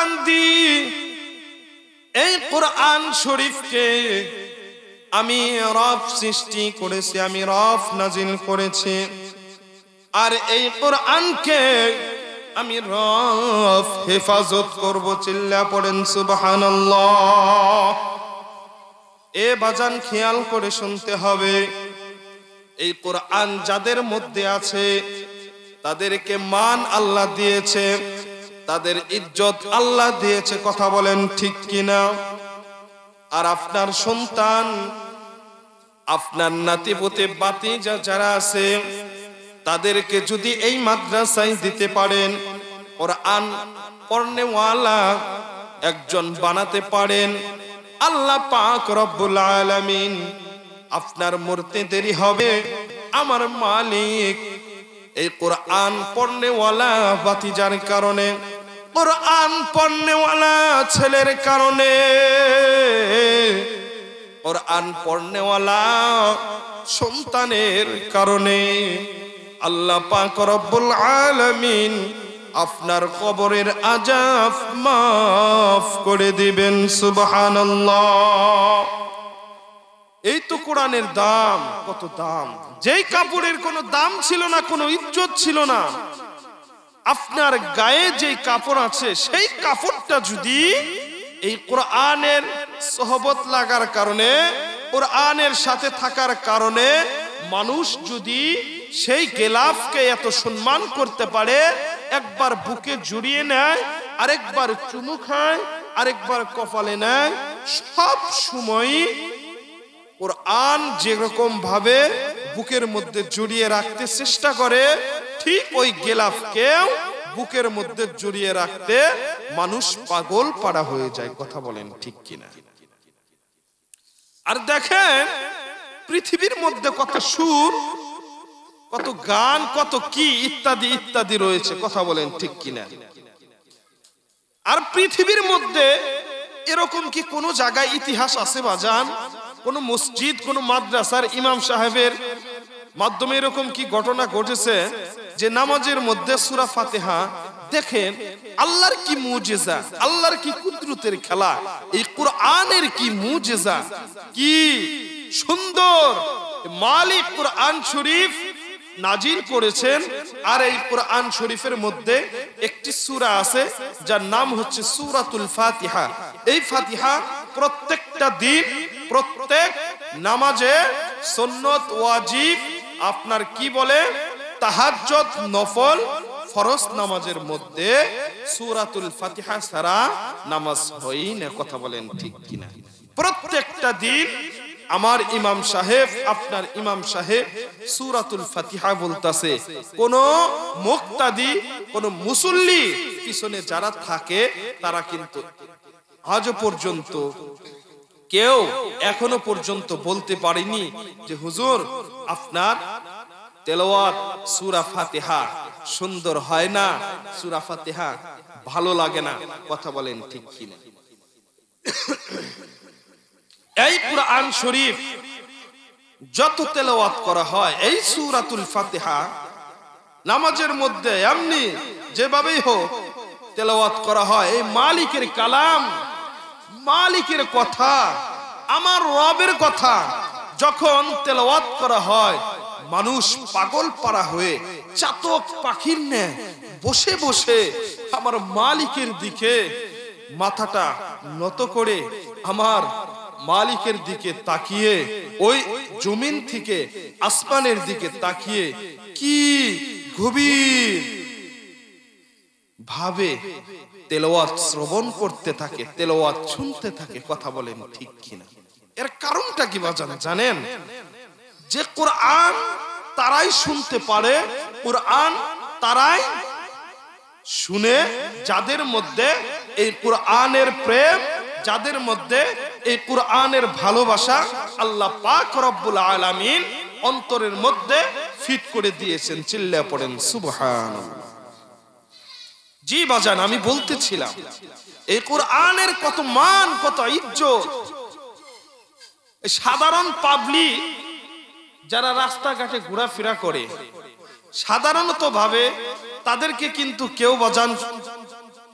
বান্দি, এই কোরআন শরীফকে আমি রব সৃষ্টি করেছি, আমি রব নাজিল করেছি। আর এই কোরআনকে আমি রব হেফাজত করব। চিল্লা পড়েন সুবহানাল্লাহ। এ বাজান খেয়াল করে শুনতে হবে, এই কোরআন যাদের মধ্যে আছে তাদেরকে মান আল্লাহ দিয়েছে, তাদের ইজ্জত আল্লাহ দিয়েছে। কথা বলেন ঠিক কিনা? আর আপনার সন্তান, আপনার নাতিপুতি বাতিজা যারা আছে তাদেরকে যদি এই মাদ্রাসায় দিতে পারেন, কোরআন পড়নেওয়ালা একজন বানাতে পারেন, আল্লাহ পাক রব্বুল আলামিন আপনার মরতে দেরি হবে। আমার মালিক এই কোরআন পড়নেওয়ালা বাতিজার কারণে, কোরআন পড়নেওয়ালা ছেলের কারণে, কোরআন পড়নেওয়ালা সন্তানের কারণে আল্লাহ পাক রব্বুল আলামিন আপনার কবরের আযাব মাফ করে দিবেন। সুবহানাল্লাহ। এই তো কোরআনের দাম, কত দাম! যেই কাপড়ের কোনো দাম ছিল না, কোনো ইজ্জত ছিল না, আপনার গায়ে যেই কাপড় আছে সেই কাপড়টা যদি এই কোরআনের সোহবত লাগার কারণে, কোরআনের সাথে থাকার কারণে মানুষ যদি সেই গেলাফকে এত সম্মান করতে পারে, একবার বুকে জড়িয়ে নেয়, আরেকবার চুমু খায়, আরেকবার কপালে নেয়, সব সময় কোরআন যেরকম ভাবে বুকের মধ্যে জড়িয়ে রাখতে চেষ্টা করে, ঠিক ওই গেলাফকেও বুকের মধ্যে জড়িয়ে রাখতে মানুষ পাগল পাড়া হয়ে যায়। কথা বলেন ঠিক কিনা? আর দেখেন পৃথিবীর মধ্যে কত সুর, কত গান, কত কি ইত্যাদি ইত্যাদি রয়েছে। কথা বলেন ঠিক কিনা? আর পৃথিবীর মধ্যে এরকম কি কোনো জায়গায় ইতিহাস আছে বাজান? কোন মসজিদ, কোন মাদ্রাসার ইমাম সাহেবের মাধ্যমে এরকম কি ঘটনা ঘটেছে যে নামাজের মধ্যে সূরা ফাতিহা? দেখেন আল্লাহর কি মুজিজা, আল্লাহর কি কুদরতের খেলা, এই কোরআনের কি মুজিজা, কি সুন্দর মালিক কোরআন শরীফ নাজিল করেছেন। আর এই কোরআন শরীফের মধ্যে একটি সূরা আছে যার নাম হচ্ছে সূরাতুল ফাতিহা। এই ফাতিহা প্রত্যেকটা দিন, প্রত্যেক নামাজে সুন্নত, ওয়াজিব, আপনার কি বলে তাহাজ্জুদ, নফল, ফরজ নামাজের মধ্যে সূরাতুল ফাতিহা ছাড়া নামাজ হয় না। কথা বলেন ঠিক কিনা? প্রত্যেকটা দিন আমার ইমাম সাহেব, আপনার ইমাম সাহেব সূরাতুল ফাতিহা বলতাছে। কোন মুক্তাদি, কোন মুসল্লি পিছনে যারা থাকে তারা কিন্তু আজ পর্যন্ত কেউ এখনো পর্যন্ত বলতে পারেনি যে হুজুর আপনার তেলাওয়াত সূরা ফাতিহা সুন্দর হয় না, সূরা ফাতিহা ভালো লাগে না। কথা বলেন ঠিক কিনা? এই কোরআন শরীফ যত তেলাওয়াত করা হয়, এই সূরাতুল ফাতিহা নামাজের মধ্যে এমনি যেভাবেই হোক তেলাওয়াত করা হয়, এই মালিকের কালাম, মালিকের কথা, আমার রবের কথা যখন তেলাওয়াত করা হয়, মানুষ পাগল পাড়া হয়ে চাতক পাখির ন্যায় বসে বসে আমার মালিকের দিকে মাথাটা নত করে, আমার মালিকের দিকে তাকিয়ে, ওই জমিন থেকে আসমানের দিকে তাকিয়ে কি গভীর ভাবে তেলাওয়াত শ্রবণ করতে থাকে, তেলাওয়াত শুনতে থাকে। কথা বলেন ঠিক কিনা? এর কারণটা কি বাজান জানেন? যে কোরআন তারাই শুনতে পারে, কোরআন তারাই শুনে যাদের মধ্যে এই কোরআনের প্রেম, যাদের মধ্যে এই কোরআনের ভালোবাসা আল্লাহ পাক রব্বুল আলামিন অন্তরের মধ্যে ফিট করে দিয়েছেন। চিল্লায়া পড়েন সুবহানাল্লাহ। জি বাজান, আমি বলতেছিলাম এই কোরআনের কত মান, কত ইজ্জত। সাধারণ পাবলিক যারা রাস্তাঘাটে ঘোরাফেরা করে, সাধারণত ভাবে তাদেরকে কিন্তু কেউ বাজান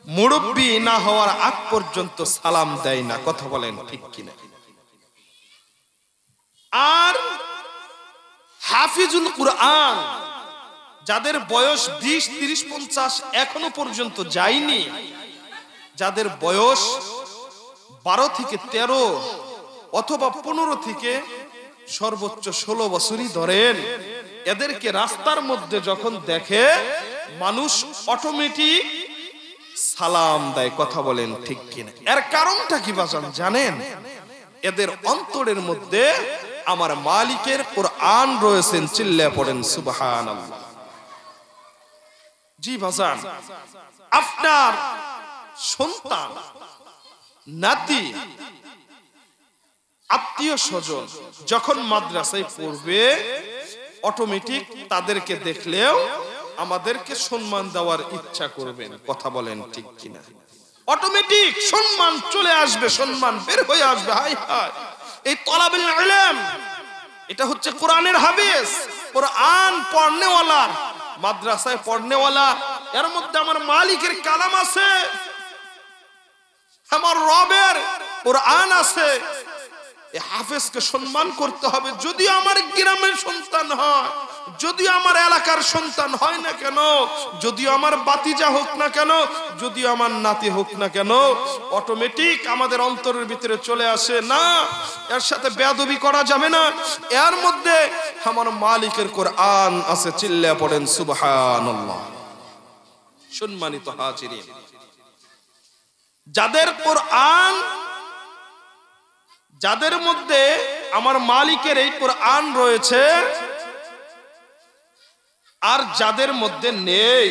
মুরব্বি না হওয়ার আগ পর্যন্ত সালাম দেয় না। কথা বলেন ঠিক কিনা? আর হাফিজুল কুরআন যাদের বয়স 20, 30, 50 এখনো পর্যন্ত যায়নি, যাদের বয়স 12 থেকে 13 অথবা 15 থেকে সর্বোচ্চ 16 বছরই ধরেন, এদেরকে রাস্তার মধ্যে যখন দেখে মানুষ অটোমেটিক সালাম দেয়। কথা বলেন ঠিক কিনা? এর কারণটা কি বাজান জানেন? এদের অন্তরের মধ্যে আমার মালিকের কোরআন রয়েছেন। চিল্লায়ে পড়েন সুবহানাল্লাহ। জি বাজান, আপনার সন্তান, নাতি, আত্মীয় স্বজন যখন মাদ্রাসায় পড়বে, অটোমেটিক তাদেরকে দেখলেও আমাদেরকে সম্মান দেওয়ার ইচ্ছা করবেন। কথা বলেন ঠিক কিনা? অটোমেটিক সম্মান চলে আসবে, সম্মান বের হয়ে আসবে। হায় হায়, এই তলাবুল ইলম, এটা হচ্ছে কোরআনের হাফেজ, কোরআন পড়নেওয়ালা, মাদ্রাসায় পড়নেওয়ালা, এর মধ্যে আমার মালিকের কালাম আছে, আমার রবের কোরআন আছে। এই হাফেজকে সম্মান করতে হবে। যদি আমার গ্রামের সন্তান হয়, যদি আমার এলাকার সন্তান হয় না কেন, যদি আমার বাতিজা হোক না কেন, যদি আমার নাতি হোক না কেন, অটোমেটিক আমাদের অন্তরের ভিতরে চলে আসে, না, এর সাথে বেয়াদবি করা যাবে না, এর মধ্যে আমার মালিকের কোরআন আছে। চিল্লায়ে পড়েন সুবহানাল্লাহ। সম্মানিত হাজিরিন, যাদের কোরআন, যাদের মধ্যে আমার মালিকের এই কোরআন রয়েছে আর যাদের মধ্যে নেই,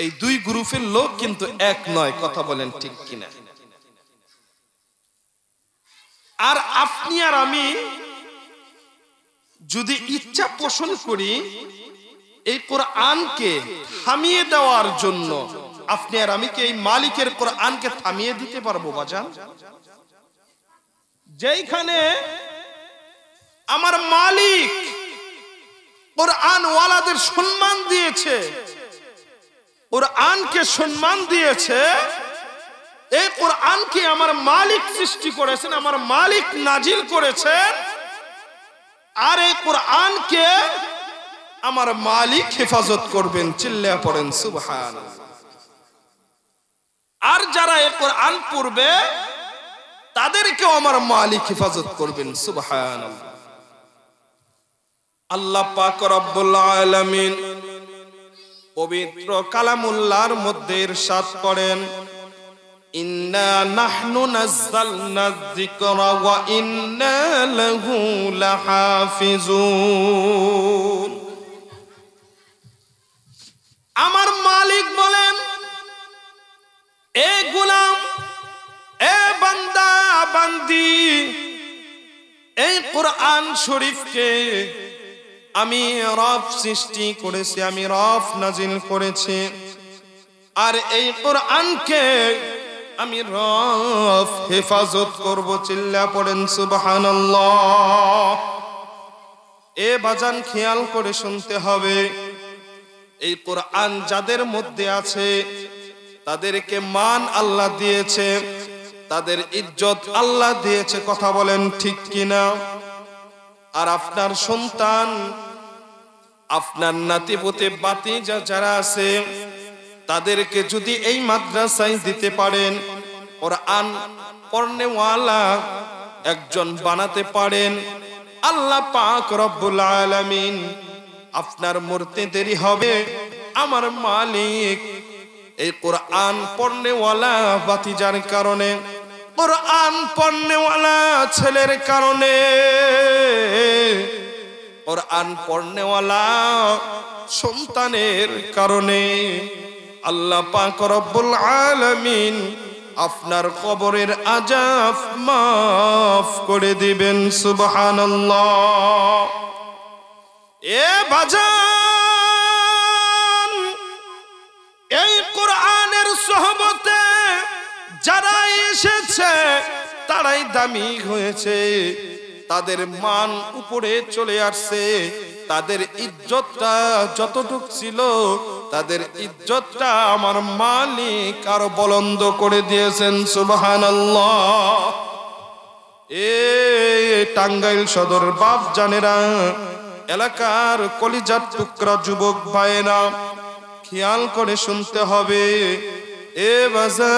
এই দুই গ্রুপের লোক কিন্তু এক নয়। কথা বলেন ঠিক কিনা? আর আপনি আর আমি যদি ইচ্ছা পোষণ করি এই কোরআনকে থামিয়ে দেওয়ার জন্য, আপনি আর আমি কি এই মালিকের কোরআনকে থামিয়ে দিতে পারবো বাজান? যেখানে আমার মালিক কোরআন ওয়ালাদের সম্মান দিয়েছে, কোরআনকে সম্মান দিয়েছে, এই কোরআনকে আমার মালিক সৃষ্টি করেছেন, আমার মালিক নাজিল করেছেন, আর এই কোরআনকে আমার মালিক হেফাজত করবেন। চিল্লায়ে পড়েন সুবহানাল্লাহ। আর যারা এই কোরআন পড়বে তাদেরকেও আমার মালিক হেফাজত করবেন। সুবহানাল্লাহ। আল্লাহ পাক রব্বুল আলামিন পবিত্র কালামুল্লাহর মধ্যে ইরশাদ করেন, ইন্না নাহনু নাযালনা যিকরা ওয়া ইন্না লাহু লাহাফিজুন। আমার মালিক বলেন, এ গোলাম, এ বান্দা বান্দি, এই কোরআন শরীফকে আমি রব সৃষ্টি করেছি, আমি রব নাজিল করেছি, আর এই কোরআনকে আমি রব হেফাজত করব। চিল্লায়ে পড়েন সুবহানাল্লাহ। এ বাজান খেয়াল করে শুনতে হবে, এই কোরআন যাদের মধ্যে আছে তাদেরকে মান আল্লাহ দিয়েছে, তাদের ইজ্জত আল্লাহ দিয়েছে। কথা বলেন ঠিক কিনা? আর আপনার সন্তান, আপনার নাতিপুতি বাতিজা যারা আছে, তাদেরকে যদি এই মাদ্রাসায় দিতে পারেন, কোরআন পড়নেওয়ালা একজন বানাতে পারেন, আল্লাহ পাক রব্বুল আলামিন আপনার মরতে দেরি হবে। আমার মালিক এই কোরআন পড়নেওয়ালা বাতিজার কারণে, কোরআন পড়নেওয়ালা ছেলের কারণে, কোরআন পড়নেওয়ালা সন্তানের কারণে আল্লাহ পাক রব্বুল আলামিন আপনার কবরের আযাব মাফ করে দিবেন। সুবহানাল্লাহ। এ বাজান, এই কোরআনের সোহবতে যারা এসেছে তারাই দামি হয়েছে, তাদের মান উপরে চলে আসছে, তাদের ইজ্জতটা যতটুক ছিল তাদের ইজ্জতটা আমার মালিক আরো বুলন্দ করে দিয়েছেন। সুবহানাল্লাহ। এ টাঙ্গাইল সদর বাপ জানেরা, এলাকার কলিজার টুকরা যুবক ভাইয়েরা, খেয়াল করে শুনতে হবে। এ বাজান,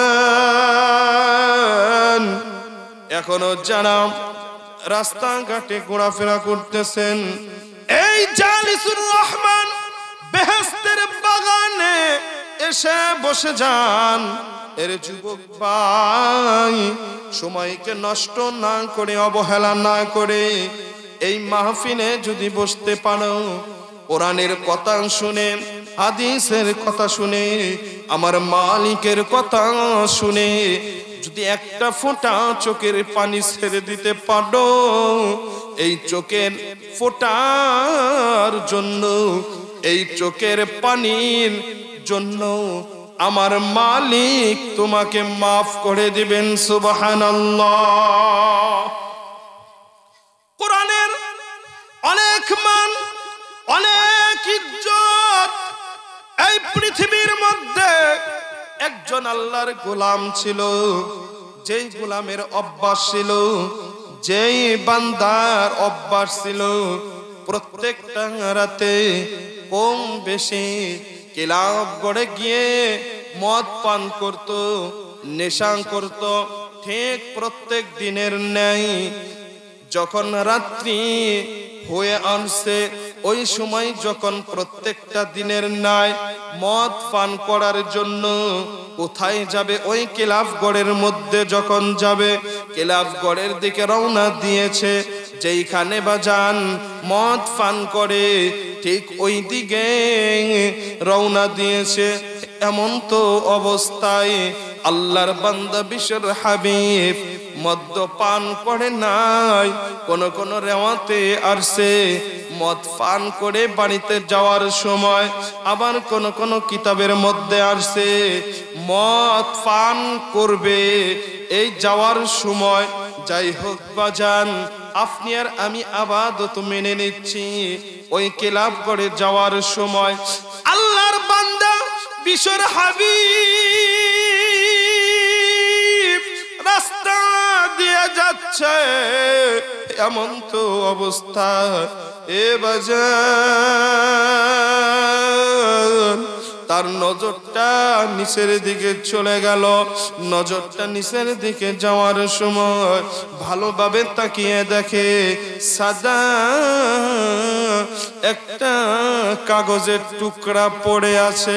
এখনো যারা রাস্তাঘাটে ঘোরাফেরা করতেছেন, এই জালিসুর রহমান বেহেশতের বাগানে এসে বসে যান। এর যুবক ভাই, সময়কে নষ্ট না করে, অবহেলা না করে এই মাহফিলে যদি বসতে পারো, কোরআনের কথা শুনে, হাদিসের কথা শুনে, আমার মালিকের কথা শুনে যদি একটা ফোঁটা চোখের পানি ছেড়ে দিতে পারো, এই চোখের ফোঁটার জন্য, এই চোখের পানির জন্য আমার মালিক তোমাকে মাফ করে দিবেন। সুবহানাল্লাহ। কোরআনের অনেক মান, অনেক ইজ্জত। এই পৃথিবীর মধ্যে একজন আল্লাহর গোলাম ছিল, যেই গোলামের অভ্যাস ছিল, যেই বান্দার অভ্যাস ছিল, প্রত্যেকটা রাতে কম বেশি ক্লাব গড়ে গিয়ে মদ পান করত, নেশা করত। ঠিক প্রত্যেক দিনের ন্যায় যখন রাত্রি হয়ে আসছে, ওই সময় যখন প্রত্যেকটা দিনের ন্যায় মদ পান করার জন্য কোথায় যাবে, ওই ক্লাবগড়ের মধ্যে যখন যাবে, ক্লাবগড়ের দিকে রওনা দিয়েছে, যেইখানে বাজান মদ পান করে ঠিক ওই দিকে রওনা দিয়েছে। এমন তো অবস্থায় আল্লাহর বান্দা বিশ্বর হাবিব মদ্যপান করে নাই। কোন রেওয়াতে আসছে মদ পান করে বাড়িতে যাওয়ার সময়, আবার কোন কিতাবের মধ্যে আসছে মদ পান করবে এই যাওয়ার সময়। যাই হোক বাজান, আপনি আর আমি আবাদত মেনে নিচ্ছি, ওই ক্লাব করে যাওয়ার সময় আল্লাহর বান্দা বিশ্বর হাবিব রাস্তা দিয়ে যাচ্ছে। এমন তো অবস্থা এ বাজান, তার নজরটা নিচের দিকে চলে গেল। নজরটা নিচের দিকে যাওয়ার সময় ভালোভাবে তাকিয়ে দেখে সাদা একটা কাগজের টুকরা পড়ে আছে।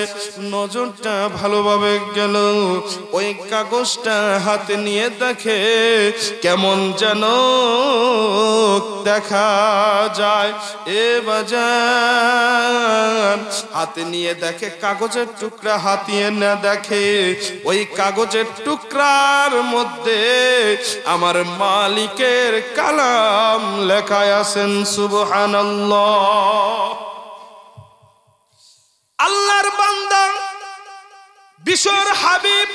নজরটা ভালোভাবে গেল, ওই কাগজটা হাতে নিয়ে দেখে কেমন যেন দেখা যায়। এ বাজান, হাতে নিয়ে দেখে কাগজের টুকরা, হাতিয়ে না দেখে ওই কাগজের টুকরার মধ্যে আমার মালিকের কালাম লেখায় আছেন। সুবহানাল্লাহ। আল্লাহর বান্দা বিশ্বর হাবিব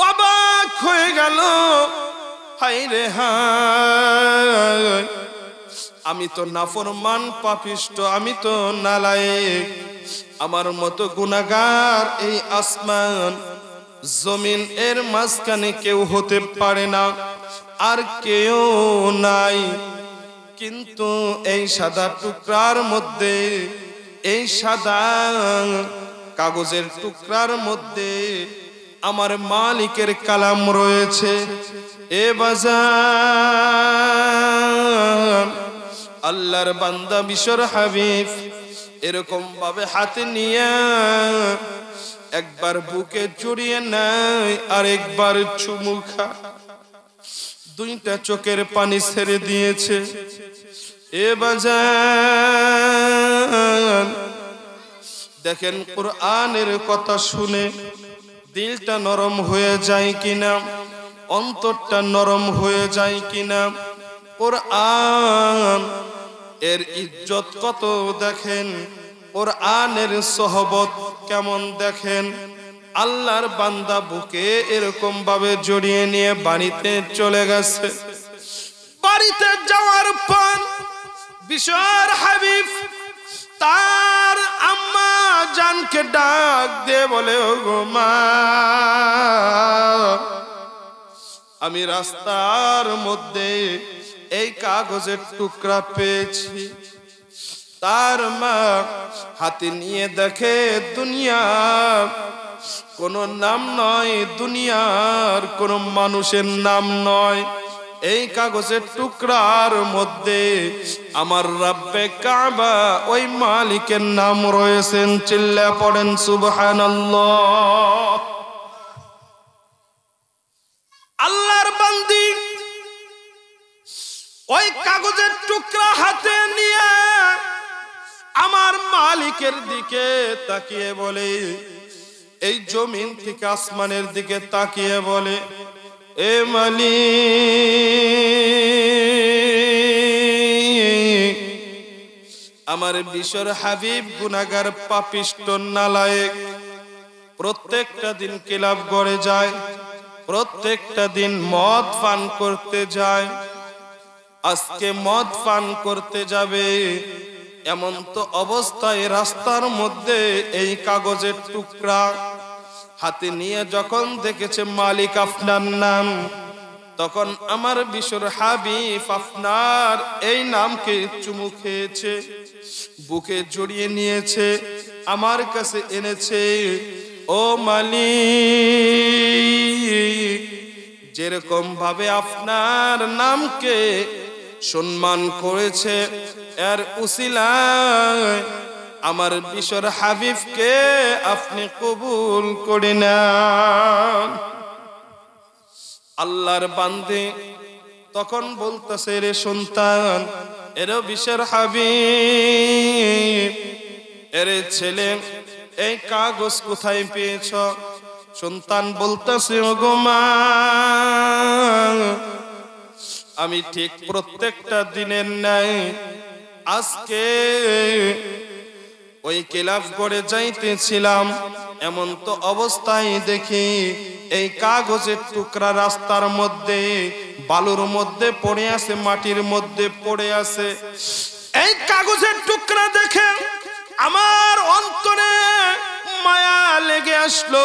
অবাক হয়ে গেল। হায় রে হায়, আমি তো নাফরমান পাপিষ্ট, আমি তো নালায়েক, আমার মতো গুনাহগার এই আসমান জমিন এর মাঝখানে কেউ হতে পারে না, আর কেউ নাই। কিন্তু এই সাদা টুকরার মধ্যে, এই সাদা কাগজের টুকরার মধ্যে আমার মালিকের কালাম রয়েছে। এ বাজার, আল্লাহর বান্দা বিশ্বর হাবিব এরকম ভাবে হাতে নিয়ে একবার বুকে জড়িয়ে নেয়, আর একবার চুমু খায়, দুইটা চোখের পানি ছেড়ে দিয়েছে। এ বাজার, দেখেন কোরআনের কথা শুনে দিলটা নরম হয়ে যায় কিনা, অন্তরটা নরম হয়ে যায় কিনা। কোরআন এর ইজ্জত কত দেখেন, কোরআনের সোহবত কেমন দেখেন। আল্লাহর বান্দা বুকে এরকম ভাবে জড়িয়ে নিয়ে বাড়িতে চলে গেছে। বাড়িতে যাওয়ার পর বিশ্বর হাবিব তার আম্মা জান মাকে ডাক দিয়ে বলে, ও গো মা, আমি রাস্তার মধ্যে এই কাগজের টুকরা পেয়েছি। তার মা হাতে নিয়ে দেখে দুনিয়ার কোন নাম নয়, দুনিয়ার কোন মানুষের নাম নয়, এই কাগজের টুকরার মধ্যে আমার রব্বে কাবা ওই মালিকের নাম রয়েছেন। চিল্লা পড়েন সুবহানাল্লাহ। আল্লাহর বান্দি ওই কাগজের টুকরা হাতে নিয়ে আমার মালিকের দিকে তাকিয়ে বলে, এই জমিন থেকে আসমানের দিকে তাকিয়ে বলে, এ মালিক, আমার বিশ্বর হাবিব গুনাহগার পাপিষ্ট নালায়েক প্রত্যেকটা দিন ক্লাব করে যায়, প্রত্যেকটা দিন মদ পান করতে যায়, আজকে মদ পান করতে যাবে, এমন তো অবস্থায় রাস্তার মধ্যে এই কাগজের টুকরা হাতে নিয়ে যখন দেখেছে মালিক আপনার নাম, তখন আমার বিশ্বর হাবিব আপনার এই নামকে চুমু খেয়েছে, বুকে জড়িয়ে নিয়েছে, আমার কাছে এনেছে। ও মালিক, যেরকম ভাবে আপনার নামকে সম্মান করেছে, এর উসিলায় আমার বিশ্বর হাবিবকে আপনি কবুল করে নেন। আল্লাহর বান্দে তখন বলতেছে, রে সন্তান, এরও বিশ্বর হাবিব, এরে ছেলে, এই কাগজ কোথায় পেয়েছ? সন্তান বলতেছে, ও গো মা, আমি ঠিক প্রত্যেকটা দিনের ন্যায় আজকে ওই ক্লাব করে যাইতেছিলাম, এমন তো অবস্থায় দেখি এই কাগজের টুকরা রাস্তার মধ্যে বালুর মধ্যে পড়ে আছে, মাটির মধ্যে পড়ে আছে। এই কাগজের টুকরা দেখে আমার অন্তরে মায়া লেগে আসলো,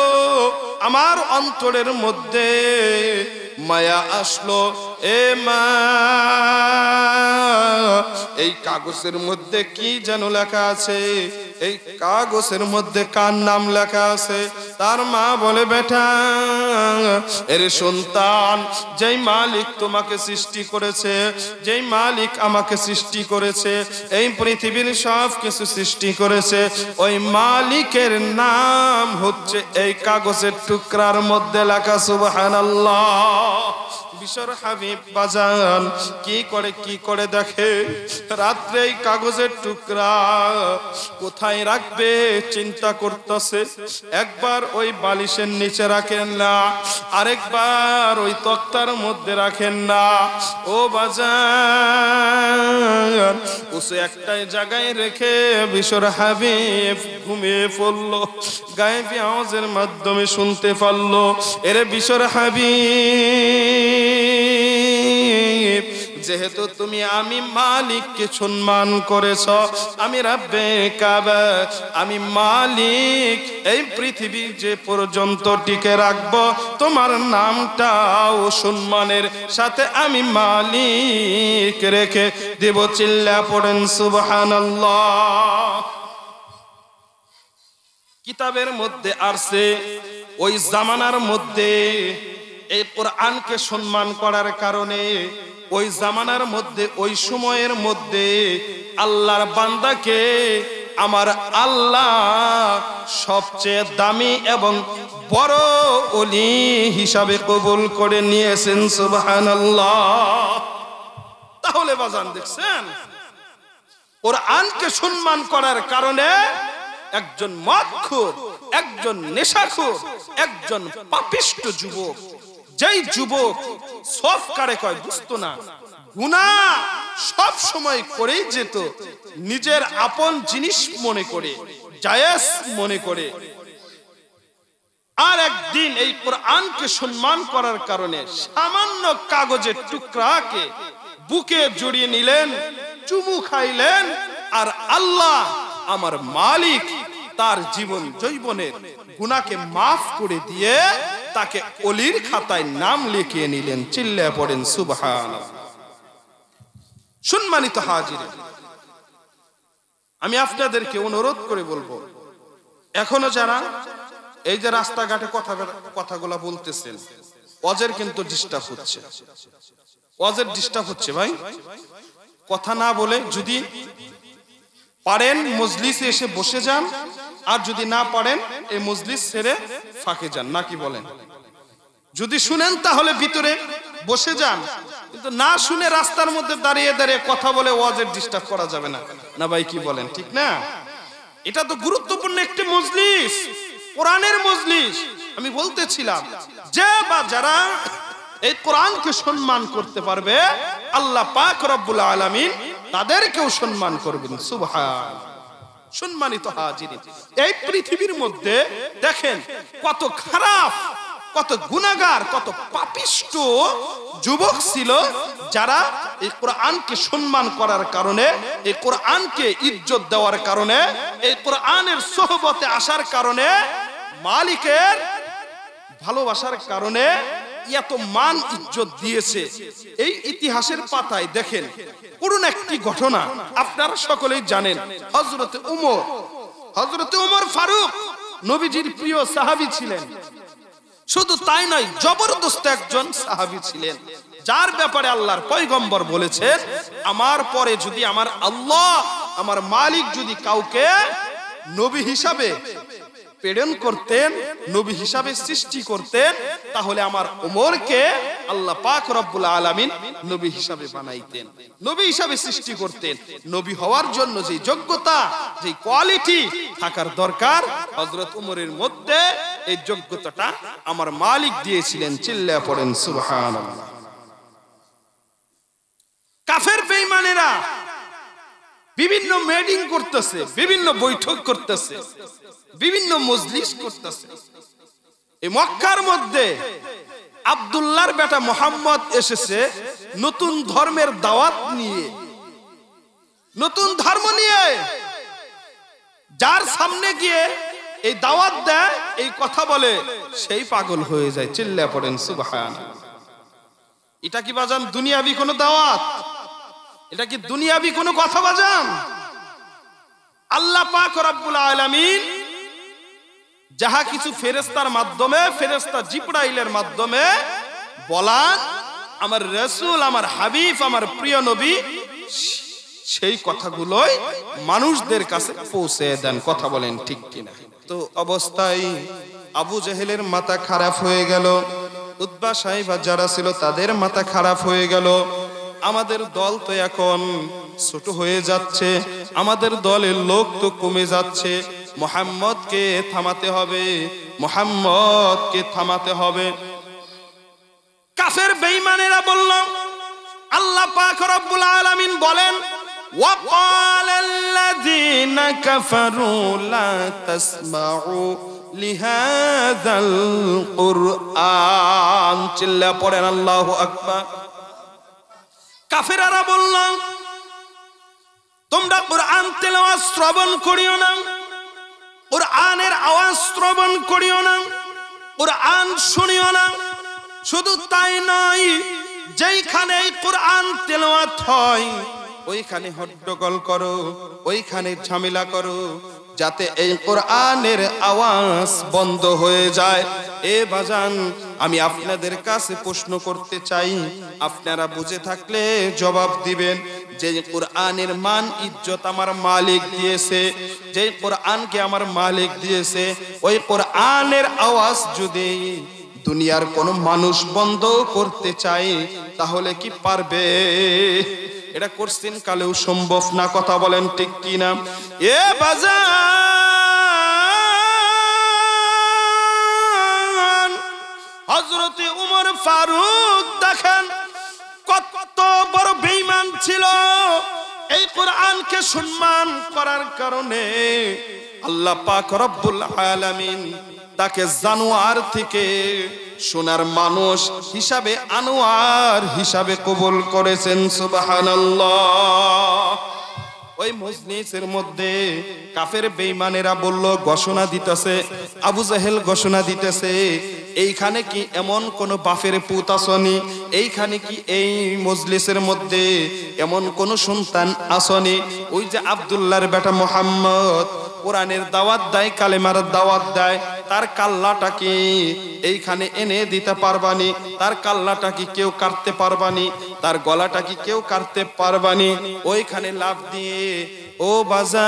আমার অন্তরের মধ্যে মায়া আসলো। এ মা, এই কাগজের মধ্যে কি যেন লেখা আছে, এই কাগজের মধ্যে কার নাম লেখা আছে? তার মা বলে, বেটা, এর সন্তান, যেই মালিক তোমাকে সৃষ্টি করেছে, যেই মালিক আমাকে সৃষ্টি করেছে, এই পৃথিবীর সব কিছু সৃষ্টি করেছে, ওই মালিকের নাম হচ্ছে এই কাগজের টুকরার মধ্যে লেখা। সুবহানাল্লাহ। বিশ্বর হাবিব বাজান কি করে দেখে, রাত্রে এই কাগজের টুকরা কোথায় রাখবে চিন্তা করতেছে। একবার ওই বালিশের নিচে রাখেন না, আরেকবার ওই তক্তার মধ্যে রাখেন না। ও বাজান, উসে একটাই জায়গায় রেখে বিশ্বর হাবিব ঘুমিয়ে পড়লো, গায়েবী আওয়াজের মাধ্যমে শুনতে পারলো, এরে বিশ্বর হাবিব, যেহেতু তুমি আমি মালিককে সম্মান করেছ, আমি রব্বে কাবা, আমি মালিক এই পৃথিবী যে পর্যন্ত টিকে রাখবো, তোমার নামটাও সম্মানের সাথে আমি মালিক রেখে দেব। চিল্লা পড়েন সুবহানাল্লাহ। কিতাবের মধ্যে আসছে, ওই জামানার মধ্যে এই কোরআনকে সম্মান করার কারণে, ওই জামানার মধ্যে, ওই সময়ের মধ্যে আল্লাহর বান্দাকে আমার আল্লাহ সবচেয়ে দামি এবং বড় ওলি হিসাবে কবুল করে নিয়েছেন। সুবহানাল্লাহ। তাহলে বাজান দেখছেন, কোরআনকে সম্মান করার কারণে একজন মদখোর, একজন নেশাখোর, একজন পাপিষ্ট যুবক, যেই যুবক সব কারে কয় বুঝতো না, গুনাহ সব সময় করেই যেত, নিজের আপন জিনিস মনে করে, জায়েজ মনে করে, আর একদিন এই কোরআনকে সম্মান করার কারণে সামান্য কাগজের টুকরাকে বুকে জড়িয়ে নিলেন, চুমু খাইলেন, আর আল্লাহ আমার মালিক তার জীবন যৌবনের গুনাহকে মাফ করে দিয়ে তাকে ওলির খাতায় নাম লিখিয়ে নিলেন। চিল্লায়ে পড়েন সুবহানাল্লাহ। সম্মানিত হাজিরিন, আমি আপনাদেরকে অনুরোধ করে বলবো, এখনো যারা এই যে রাস্তাঘাটে কথাগুলা বলতেছেন, ওয়াজের কিন্তু ডিস্টার্ব হচ্ছে, ওয়াজের ডিস্টার্ব হচ্ছে ভাই। কথা না বলে যদি পারেন মজলিসে এসে বসে যান, আর যদি না পারেন এই মজলিস ছেড়ে ফাঁকে যান, নাকি বলেন? যদি শুনেন তাহলে ভিতরে বসে যান, কিন্তু না শুনে রাস্তার মধ্যে দাঁড়িয়ে দাঁড়িয়ে কথা বলে ওয়াজের ডিস্টার্ব করা যাবে না, না ভাই কি বলেন? ঠিক না? এটা তো গুরুত্বপূর্ণ একটি মজলিস, কোরআনের মজলিস। আমি বলতেছিলাম যে বা যারা এই কোরআনকে সম্মান করতে পারবে, আল্লাহ পাক রব্বুল আলামিন তাদেরকেও সম্মান করবেন। সুবহান। সম্মানিত হাজিরিন, এই পৃথিবীর মধ্যে দেখেন কত খারাপ, কত গুনাহগার, কত পাপিষ্ট যুবক ছিল যারা এই কোরআনকে সম্মান করার কারণে, এই কোরআনকে ইজ্জত দেওয়ার কারণে, এই কোরআনের সোহবতে আসার কারণে, মালিকের ভালোবাসার কারণে এত মান ইজ্জত দিয়েছে। এই ইতিহাসের পাতায় দেখেন পুরনো একটি ঘটনা, আপনারা সকলেই জানেন। হযরতে ওমর ফারুক নবীজির প্রিয় সাহাবী ছিলেন। শুধু তাই নয়, জবরদস্ত একজন সাহাবী ছিলেন, যার ব্যাপারে আল্লাহর পয়গম্বর বলেছেন, আমার পরে যদি আমার আল্লাহ, আমার মালিক যদি কাউকে নবী হিসাবে প্রেরণ করতেন, নবী হিসাবে সৃষ্টি করতেন, তাহলে আমার ওমরকে আল্লাহ পাক রব্বুল আলামিন নবী হিসাবে বানাইতেন, নবী হিসাবে সৃষ্টি করতেন। নবী হওয়ার জন্য যে যোগ্যতা, যে কোয়ালিটি থাকার দরকার, হযরত ওমরের মধ্যে এই যোগ্যতাটা আমার মালিক দিয়েছিলেন। চিল্লায়ে পড়েন সুবহানাল্লাহ। কাফের বেঈমানেরা বিভিন্ন মিটিং করতেছে, বিভিন্ন বৈঠক করতেছে, বিভিন্ন মজলিস করতেছে। এই মক্কার মধ্যে আব্দুল্লাহর বেটা মুহাম্মদ এসেছে নতুন ধর্মের দাওয়াত নিয়ে, নতুন ধর্ম নিয়ে। যার সামনে গিয়ে এই দাওয়াত দেয়, এই কথা বলে, সেই পাগল হয়ে যায়। চিল্লায়ে পড়েন সুবহানাল্লাহ। এটা কি বাজান দুনিয়াবি কোনো দাওয়াত? এটা কি দুনিয়াবি কোনো কথা বাজান? আল্লাহ পাক রব্বুল আলামিন যাহা কিছু ফেরেশতার মাধ্যমে, ফেরেশতা জিবরাইলের মাধ্যমে বলান, আমার রাসূল, আমার হাবিব, আমার প্রিয় নবী সেই কথাগুলোই মানুষদের কাছে পৌঁছে দেন। কথা বলেন ঠিক কিনা? তো অবস্থায় আবু জেহেলের মাথা খারাপ হয়ে গেল, উতবা সাইবা যারা ছিল তাদের মাথা খারাপ হয়ে গেল। আমাদের দল তো এখন ছোট হয়ে যাচ্ছে, আমাদের দলের লোক তো কমে যাচ্ছে, মুহাম্মদকে থামাতে হবে, মুহাম্মদকে থামাতে হবে। কাফের বেঈমানেরা বলল, আল্লাহ পাক রব্বুল আলামিন বলেন, ওয়াকালাল্লাযীনা কাফারু লা তাসমাউ লিহাযাল কুরআন। চিল্লা পড়েন আল্লাহু আকবার। কাফেররা বলল, তোমরা কুরআন তেলাওয়াত শ্রবণ করিও না, কুরআনের আওয়াজ শ্রবণ করিও না, কুরআন শুনিও না। শুধু তাই নয়, যেইখানে কুরআন তেলাওয়াত হয় ওইখানে হট্টগোল করো, ওইখানে ঝামেলা করো, যাতে এই কোরআনের আওয়াজ বন্ধ হয়ে যায়। এ বাজান, আমি আপনাদের কাছে প্রশ্ন করতে চাই, আপনারা বুঝে থাকলে জবাব দিবেন। যে কোরআনের মান ইজ্জত আমার মালিক দিয়েছে, যে কোরআনকে আমার মালিক দিয়েছে, ওই কোরআনের আওয়াজ যদি দুনিয়ার কোনো মানুষ বন্ধ করতে চায়, তাহলে কি পারবে? এটা কোশ্চিন কালেও সম্ভব না। কথা বলেন ঠিক কিনা? এ বাজান, হযরতে ওমর ফারুক দেখেন কত বড় বেঈমান ছিল। এই কোরআনকে সম্মান করার কারণে আল্লাহ পাক রব্বুল আলামিন তাকে জানোয়ার থেকে সোনার মানুষ হিসাবে, আনোয়ার হিসাবে কবুল করেছেন। সুবহানাল্লাহ। ওই মজলিসের মধ্যে কাফের বেঈমানেরা বলল, ঘোষণা দিতেছে, আবু জাহেল ঘোষণা দিতেছে, এইখানে কি এমন কোন বাপের পুত আসনি? এইখানে কি এই মজলিসের মধ্যে এমন কোন সন্তান আসনি? ওই যে আব্দুল্লাহর বেটা মুহাম্মদ কোরআনের দাওয়াত দেয়, কালেমার দাওয়াত দেয়, তার কাল্লাটা কি এইখানে এনে দিতে পারবানি? তার কাল্লাটা কি কেউ কাটতে পারবানি? তার গলাটা কি কেউ কাটতে পারবানি? ওইখানে লাফ দিয়ে ও বাজার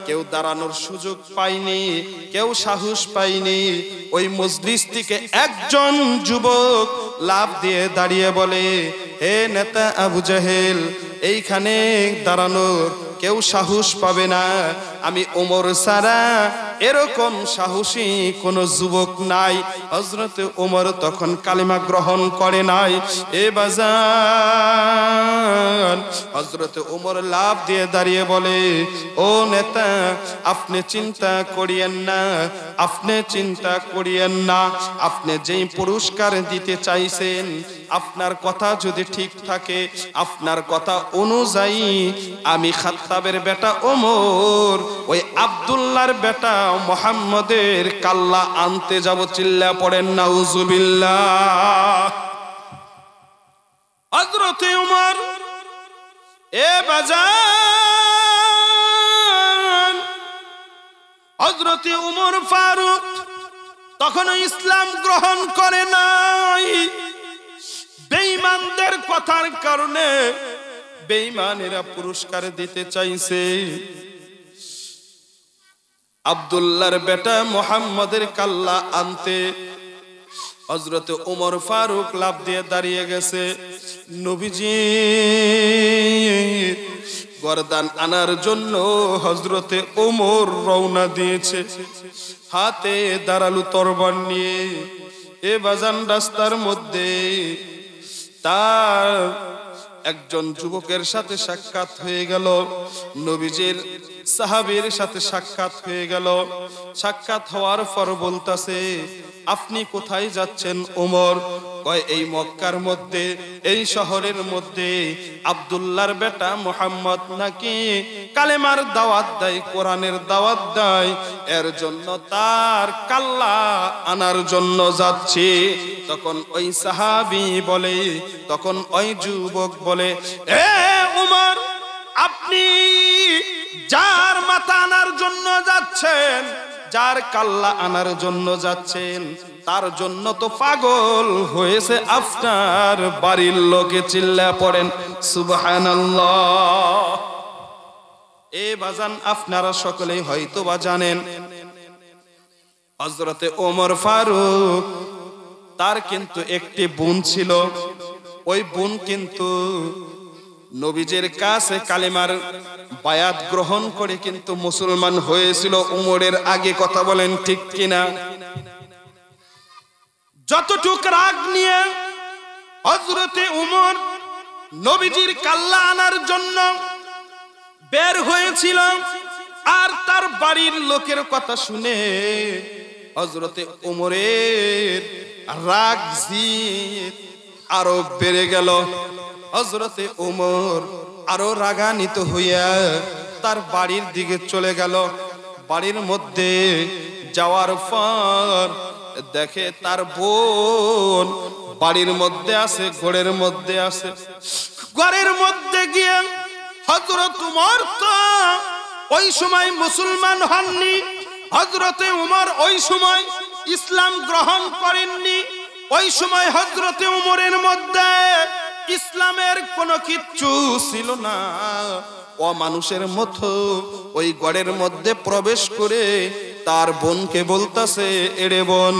কেউ দাঁড়ানোর সুযোগ পায়নি, কেউ সাহস পায়নি। ওই মজলিস থেকে একজন যুবক লাফ দিয়ে দাঁড়িয়ে বলে, হে নেতা আবু জাহেল, এইখানে দাঁড়ানোর কেউ সাহস পাবে না। আমি ওমর ছাড়া এরকম সাহসী কোন যুবক নাই। হযরতে ওমর তখন কালিমা গ্রহণ করে নাই। এ বাজার, হযরতে ওমর লাফ দিয়ে দাঁড়িয়ে বলে, ও নেতা, আপনি চিন্তা করিয়েন না, আপনি চিন্তা করিয়েন না। আপনি যেই পুরস্কার দিতে চাইছেন, আপনার কথা যদি ঠিক থাকে, আপনার কথা অনুযায়ী আমি খাত্তাবের বেটা ওমর ওই আব্দুল্লাহর বেটা মুহাম্মদের কাল্লা আনতে যাব। চিল্লা পড়েন নাউজুবিল্লাহ। হযরতে ওমর, এ বাজার, হযরতে ওমর ফারুক তখনও ইসলাম গ্রহণ করে নাই। বেঈমানদের কথার কারণে বেঈমানেরা পুরস্কার দিতে চাইছে। আব্দুল্লাহর বেটা মুহাম্মদের কাল্লা আনতে হযরতে ওমর ফারুক লাফ দিয়ে দাঁড়িয়ে গেছে। নবীজি গর্দান আনার জন্য হযরতে ওমর রওনা দিয়েছে, হাতে দাঁড়ালু তরবারি নিয়ে। এ বাজান, রাস্তার মধ্যে তার একজন যুবকের সাথে সাক্ষাৎ হয়ে গেল, নবীজির সাহাবীর সাথে সাক্ষাৎ হয়ে গেল। সাক্ষাৎ হওয়ার পর বলতাছে, আপনি কোথায় যাচ্ছেন ওমর? কয়, এই মক্কার মধ্যে, এই শহরের মধ্যে আব্দুল্লাহর বেটা মুহাম্মদ নাকি কালেমার দাওয়াত দেয়, কোরআনের দাওয়াত দেয়, এর জন্য তার কাল্লা আনার জন্য যাচ্ছি। তখন ওই সাহাবী বলে, তখন ওই যুবক বলে, এ ওমর, আপনি যার মাথা আনার জন্য যাচ্ছেন, যার কাল্লা আনার জন্য যাচ্ছেন, তার জন্য তো পাগল হয়েছে আপনার বাড়ির লোকে। চিল্লা পড়েন সুবহানাল্লাহ। এ বাজান, আপনারা সকলেই হয়তো বা জানেন, হযরতে ওমর ফারুক তার কিন্তু একটি বোন ছিল। ওই বোন কিন্তু নবীজির কাছে কালেমার বায়াত গ্রহণ করে কিন্তু মুসলমান হয়েছিল উমরের আগে। কথা বলেন ঠিক কিনা? যতটুক রাগ নিয়ে হযরতে উমর নবীজির কাল্লা আনার জন্য বের হয়েছিল, আর তার বাড়ির লোকের কথা শুনে হযরতে উমরের রাগ জিদ আরো বেড়ে গেল। হযরতে ওমর আরো রাগান্বিত হইয়া তার বাড়ির দিকে চলে গেল। বাড়ির মধ্যে যাওয়ার পর দেখে তার বোন বাড়ির মধ্যে আছে, ঘরের মধ্যে আছে। ঘরের মধ্যে গিয়ে হযরত ওমর তো ওই সময় মুসলমান হননি, হযরতে ওমর ওই সময় ইসলাম গ্রহণ করেননি। ওই সময় হযরতে ওমরের মধ্যে ইসলামের কোনো কিচ্ছু ছিল না। ও মানুষের মতো ওই ঘরের মধ্যে প্রবেশ করে তার বোনকে বলতাছে, এরে বোন,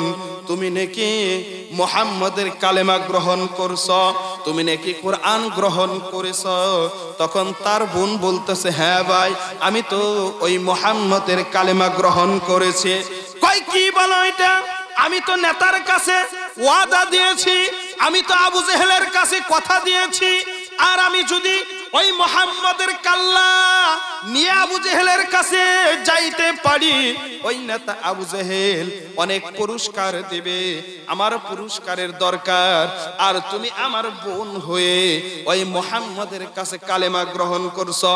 তুমি নাকি মুহাম্মদের কালেমা গ্রহণ করছ, তুমি নাকি কোরআন গ্রহণ করেছ? তখন তার বোন বলতেছে, হ্যাঁ ভাই, আমি তো ওই মুহাম্মদের কালেমা গ্রহণ করেছি। কয়, কি বলো এটা? আমি তো নেতার কাছে ওয়াদা দিয়েছি, আমি তো আবু জেহেলের কাছে কথা দিয়েছি, আর আমি যদি ওই মুহাম্মদের কাল্লা নিয়ে আবু জেহেলের কাছে যাইতে পারি, ওই নেতা আবু জেহেল অনেক পুরস্কার দিবে, আমার পুরস্কারের দরকার। আর তুমি আমার বোন হয়ে ওই মুহাম্মাদের কাছে কালেমা গ্রহণ করছো,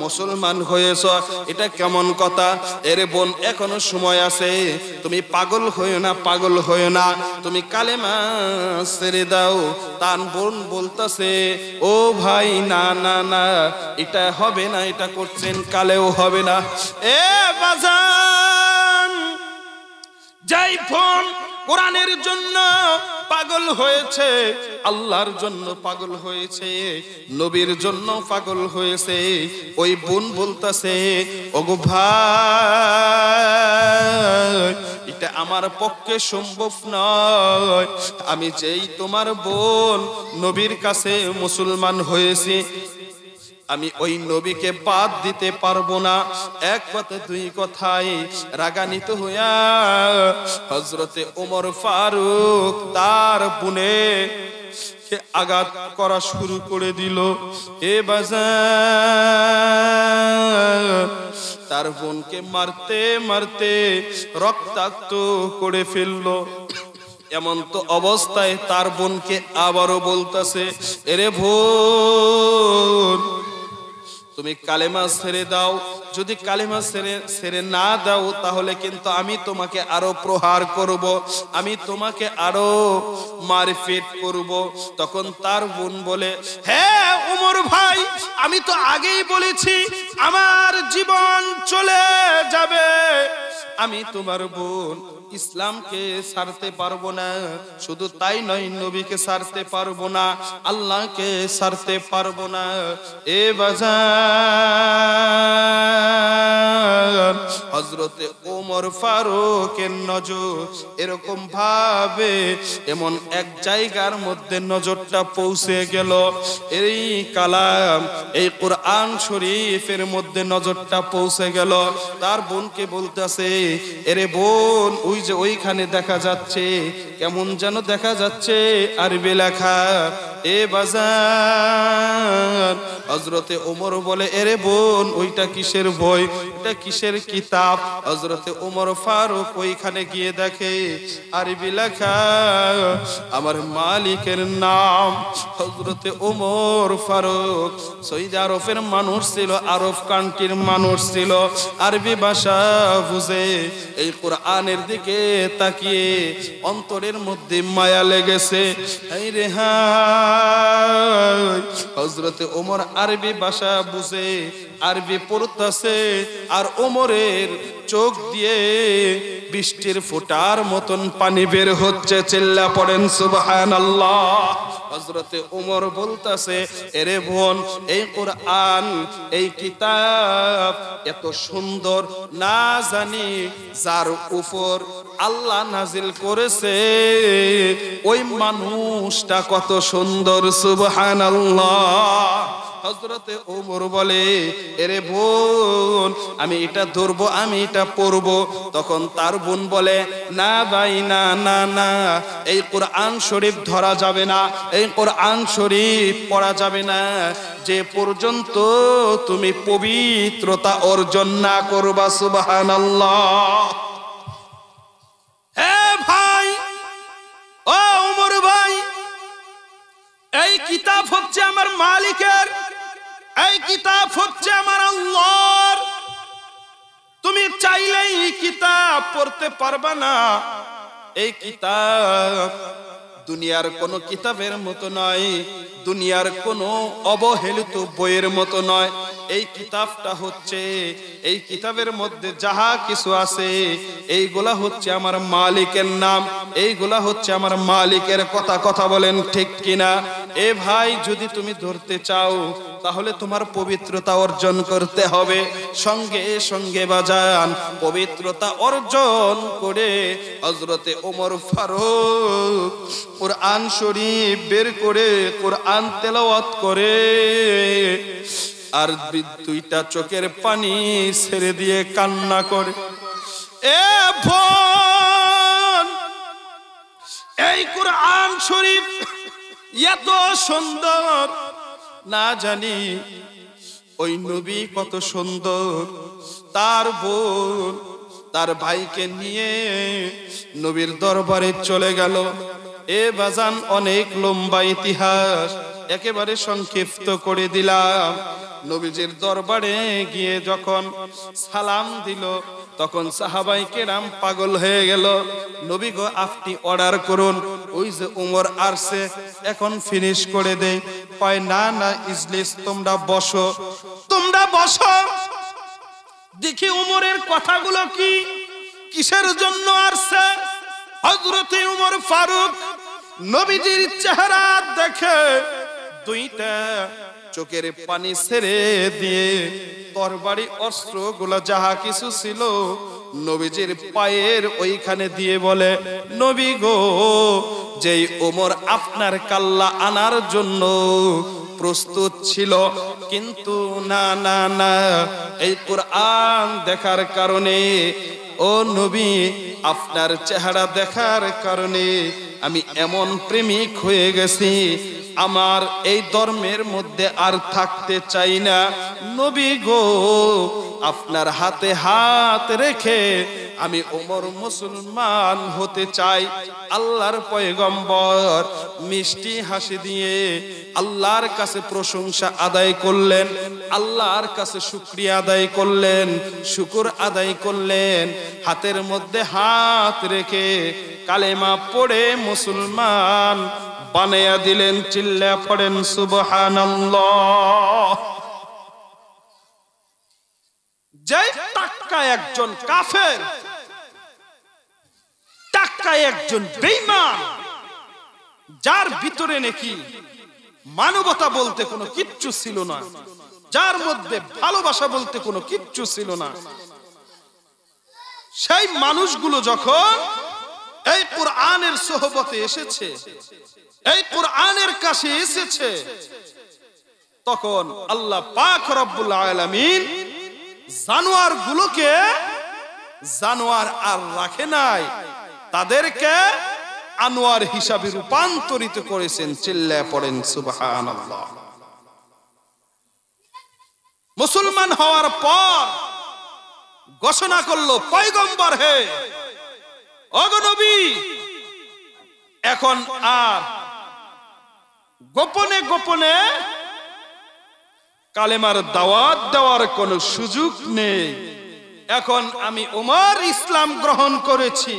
মুসলমান হয়েছ, এটা কেমন কথা? এর বোন এখনো সময় আছে, তুমি পাগল হইও না, পাগল হইও না, তুমি কালেমা ছেড়ে দাও। তার বোন বলতাছে, ও ভাই না না না, এটা হবে না, এটা করছেন কালেও হবে না। এ বাজান, যাই বোন কোরআনের জন্য পাগল হয়েছে, আল্লাহর জন্য পাগল হয়েছে, নবীর জন্য পাগল হয়েছে, ওই বোন বলতাছে, ওগো ভাই, এটা আমার পক্ষে সম্ভব নয়, আমি যেই তোমার বোন নবীর কাছে মুসলমান হয়েছি, আমি ওই নবীকে বাদ দিতে পারবো না। এক কথা দুই কথায় রাগান্বিত হইয়া হযরতে ওমর ফারুক তার বোনে আঘাত করা শুরু করে দিল। এ বাজার, তার বোনকে মারতে মারতে রক্তাক্ত করে ফেললো। এমন তো অবস্থায় তার বোনকে আবারও বলতাছে, এরে বোন, তুমি কালেমা ছেড়ে দাও, যদি কালেমা ছেড়ে না দাও তাহলে কিন্তু আমি তোমাকে আরো প্রহার করব, আমি তোমাকে আরো মারপিট করব। তখন তার বোন বলে, হ্যাঁ ওমর ভাই, আমি তো আগেই বলেছি আমার জীবন চলে যাবে, আমি তোমার বোন ইসলামকে ছাড়তে পারবো না, শুধু তাই নয় নবীকে ছাড়তে পারবো না, আল্লাহকে ছাড়তে পারবো না। এ বাজার, হযরতে ওমর ফারুকের নজর এরকম ভাবে এমন এক জায়গার মধ্যে নজরটা পৌঁছে গেল, এই কালাম এই কোরআন শরীফের মধ্যে নজরটা পৌঁছে গেল। তার বোনকে বলতেছে, এরে বোন, ওই যে ওইখানে দেখা যাচ্ছে, কেমন যেন দেখা যাচ্ছে আরবি লেখা। এ বাজার, হযরতে ওমর বলে, এরে বোন, ওইটা কিসের বই, এটা কিসের কিতাব? হযরতে ওমর ফারুক ওইখানে গিয়ে দেখে আরবি লেখা, আমার মালিকের নাম। হযরতে ওমর ফারুক সৌদি আরবের মানুষ ছিল, আরব কান্ট্রির মানুষ ছিল, আরবি ভাষা বুঝে। এই কোরআনের দিকে তাকিয়ে অন্তরের মধ্যে মায়া লেগেছে। এই রে হায়, হযরতে ওমর আরবি ভাষা বুঝে, আরবি পড়তাছে, আর ওমরের চোখ দিয়ে বৃষ্টির ফোঁটার মতন পানি বের হচ্ছে। চিল্লা পড়েন সুবহানাল্লাহ। হযরতে ওমর বলতাছে, এরে বোন, এই কোরআন, এই কিতাব এত সুন্দর, না জানি যার উপর আল্লাহ নাজিল করেছে ওই মানুষটা কত সুন্দর। সুবহানাল্লাহ। হযরতে ওমর বলে, এরে বোন, আমি এটা ধরবো, আমি এটা পড়বো। তখন তার বোন বলে, না ভাই, না না না, এই কোরআন শরীফ ধরা যাবে না, এই কোরআন শরীফ পড়া যাবে না যে পর্যন্ত তুমি পবিত্রতা অর্জন না করবা। সুবহানাল্লাহ। হে ভাই, ও ওমর ভাই, এই কিতাব হচ্ছে আমার মালিকের, এই কিতাব হচ্ছে আমার আল্লাহর। তুমি চাইলেই কিতাব পড়তে পারবা না। এই কিতাব দুনিয়ার কোন কিতাবের মতো নয়, দুনিয়ার কোন অবহেলিত বইয়ের মতো নয়। এই কিতাবটা হচ্ছে, এই কিতাবের মধ্যে যাহা কিছু আছে এইগুলা হচ্ছে আমার মালিকের নাম, এইগুলা হচ্ছে আমার মালিকের কথা। কথা বলেন ঠিক কিনা? এ ভাই, যদি তুমি ধরতে চাও তাহলে তোমার পবিত্রতা অর্জন করতে হবে। সঙ্গে সঙ্গে বাজান পবিত্রতা অর্জন করে হযরতে ওমর ফারুক কোরআন শরীফ বের করে কোরআন তেলাওয়াত করে, আর দুইটা চোখের পানি ছেড়ে দিয়ে কান্না করে। এ বোন, এই কোরআন শরীফ এত সুন্দর, না জানি ওই নবী কত সুন্দর, তার বোন তার ভাইকে নিয়ে নবীর দরবারে চলে গেল। এ বাজান অনেক লম্বা ইতিহাস, একেবারে সংক্ষিপ্ত করে দিলাম। নবীজির দরবারে গিয়ে যখন সালাম দিল তখন সাহাবায়ে কেরাম পাগল হয়ে গেল। নবী গো আপনি অর্ডার করুন, ওই যে উমর আসছে এখন ফিনিশ করে দেই। কয় না না ইজলিস, তোমরা বসো, তোমরা বসো। দেখি উমরের কথাগুলো কি, কিসের জন্য আসছে। হযরতে উমর ফারুক নবীজির চেহারা দেখে দুইটা চোখের পানি ছেড়ে দিয়ে তরবারি অস্ত্রগুলো যাহা কিছু ছিল নবীজির পায়ের ওইখানে দিয়ে বলে, নবী গো, যেই ওমর আপনার কাল্লা আনার জন্য প্রস্তুত ছিল, কিন্তু না না না, এই কুরআন দেখার কারণে, ও নবী আপনার চেহারা দেখার কারণে আমি এমন প্রেমিক হয়ে গেছি, আমার এই ধর্মের মধ্যে আর থাকতে চাই না। নবী গো, আপনার হাতে হাত রেখে আমি ওমর মুসলমান হতে চাই। আল্লাহর পয়গম্বর মিষ্টি হাসি দিয়ে আল্লাহর কাছে প্রশংসা আদায় করলেন, আল্লাহর কাছে শুকরিয়া আদায় করলেন, শুকর আদায় করলেন। হাতের মধ্যে হাত রেখে কালেমা পড়ে মুসলমান বানায়া দিলেন। চিল্লা পড়েন সুবহানাল্লাহ। যেই টাক্কা একজন কাফের, টাক্কা একজন বেঈমান, যার ভিতরে নাকি মানবতা বলতে কোনো কিচ্ছু ছিল না, যার মধ্যে ভালোবাসা বলতে কোনো কিচ্ছু ছিল না, সেই মানুষগুলো যখন এই কুরআনের সোহবতে এসেছে, এই কুরআনের কাছে এসেছে, তখন আল্লাহ পাক রব্বুল আলামিন জানোয়ার গুলোকে জানোয়ার আর রাখে নাই, তাদেরকে আনোয়ার হিসাবে রূপান্তরিত করেছেন। চিল্লায় পড়েন সুবহানাল্লাহ। মুসলমান হওয়ার পর ঘোষণা করলো, পয়গম্বর হে, ওগো নবী, এখন আর গোপনে গোপনে কালেমার দাওয়াত দেওয়ার কোনো সুযোগ নেই। এখন আমি ওমর ইসলাম গ্রহণ করেছি,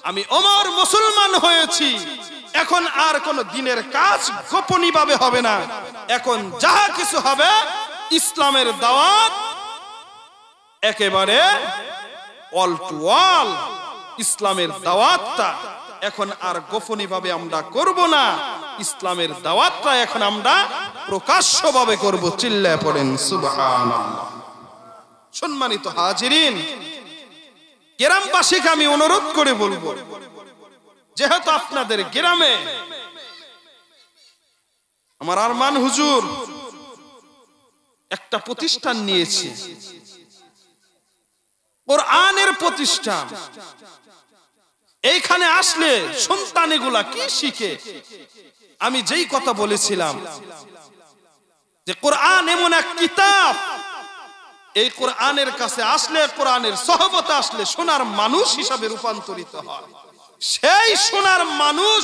আমি ওমর মুসলমান হয়েছি, এখন আর কোনো দিনের কাজ গোপনী ভাবে হবে না। এখন যাহা কিছু হবে ইসলামের দাওয়াত একেবারে অল টু অল। ইসলামের দাওয়াতটা এখন আর গোপনী ভাবে আমরা করব না, ইসলামের দাওয়াতটা এখন আমরা প্রকাশ্যভাবে করব। চিল্লায় পড়েন সুবহানাল্লাহ। সম্মানিত হাজিরিন, গ্রামবাসীকে আমি অনুরোধ করে বলবো, যেহেতু আপনাদের গ্রামে আমার আরমান হুজুর একটা প্রতিষ্ঠান নিয়েছে, কোরআনের প্রতিষ্ঠান, এইখানে আসলে সন্তানেগুলা কি শিখে? আমি যেই কথা বলেছিলাম যে কোরআন এমন এক কিতাব, এই কোরআনের কাছে আসলে, কোরআনের সহবতে আসলে সোনার মানুষ হিসাবে রূপান্তরিত হয়। সেই সোনার মানুষ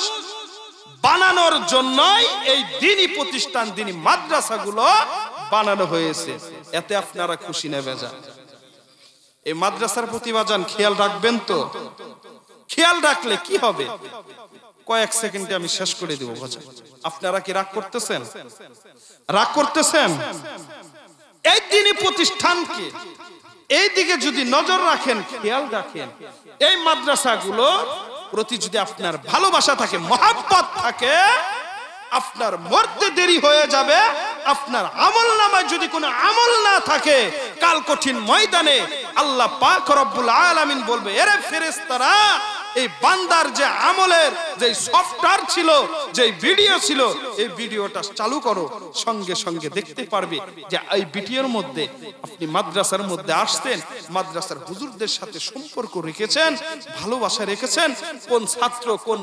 বানানোর জন্যই এই দ্বীনি প্রতিষ্ঠান, দ্বীনি মাদ্রাসাগুলো বানানো হয়েছে। এতে আপনারা খুশি না বেজার? এই মাদ্রাসার প্রতি বাজান খেয়াল রাখবেন তো? খেয়াল রাখলে কি হবে? কয়েক সেকেন্ডে আমি শেষ করে দেব বাজান। আপনারা কি রাগ করতেছেন? রাগ করতেছেন? এই দ্বীনি প্রতিষ্ঠানকে এই দিকে যদি নজর রাখেন, খেয়াল রাখেন, এই মাদ্রাসাগুলো প্রতি যদি আপনার ভালোবাসা থাকে, মহব্বত থাকে, আপনার মরতে দেরি হয়ে যাবে। আপনার আমলনামায় যদি কোনো আমল না থাকে, কাল কঠিন ময়দানে আল্লাহ পাক রব্বুল আলামিন বলবে, এরে ফেরেশতারা, এই বান্দার যে আমলের যে সফটওয়্যার ছিল, যে ভিডিও ছিল, এই ভিডিওটা চালু করো, সঙ্গে সঙ্গে দেখতে পারবে যে এই ভিডিওর মধ্যে আপনি মাদ্রাসার মধ্যে আসতেন, মাদ্রাসার হুজুরদের সাথে সম্পর্ক রেখেছেন, ভালোবাসা রেখেছেন, কোন ছাত্র কোন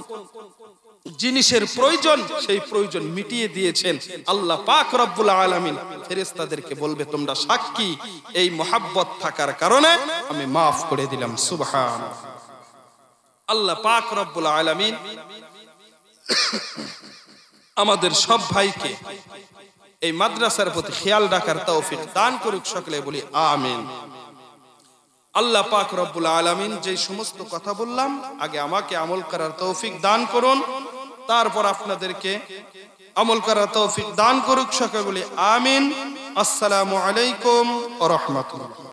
জিনিসের প্রয়োজন সেই প্রয়োজন মিটিয়ে দিয়েছেন আল্লাহ পাক রব্বুল আলামিন। ফেরেশতাদেরকে বলবে তোমরা সাক্ষী, এই মহব্বত থাকার কারণে আমি মাফ করে দিলাম। সুবহানাল্লাহ। আল্লাহ পাক রব্বুল আলামিন আমাদের সব ভাইকে এই মাদ্রাসার প্রতি খেয়াল রাখার তৌফিক দান করুক, সকলে বলি আমিন। আল্লাহ পাক রব্বুল আলামিন যে সমস্ত কথা বললাম আগে আমাকে আমল করার তৌফিক দান করুন, তারপর আপনাদেরকে আমল করার তৌফিক দান করুক, সকলে বলি আমিন। আসসালামু আলাইকুম ওয়া রাহমাতুল্লাহ।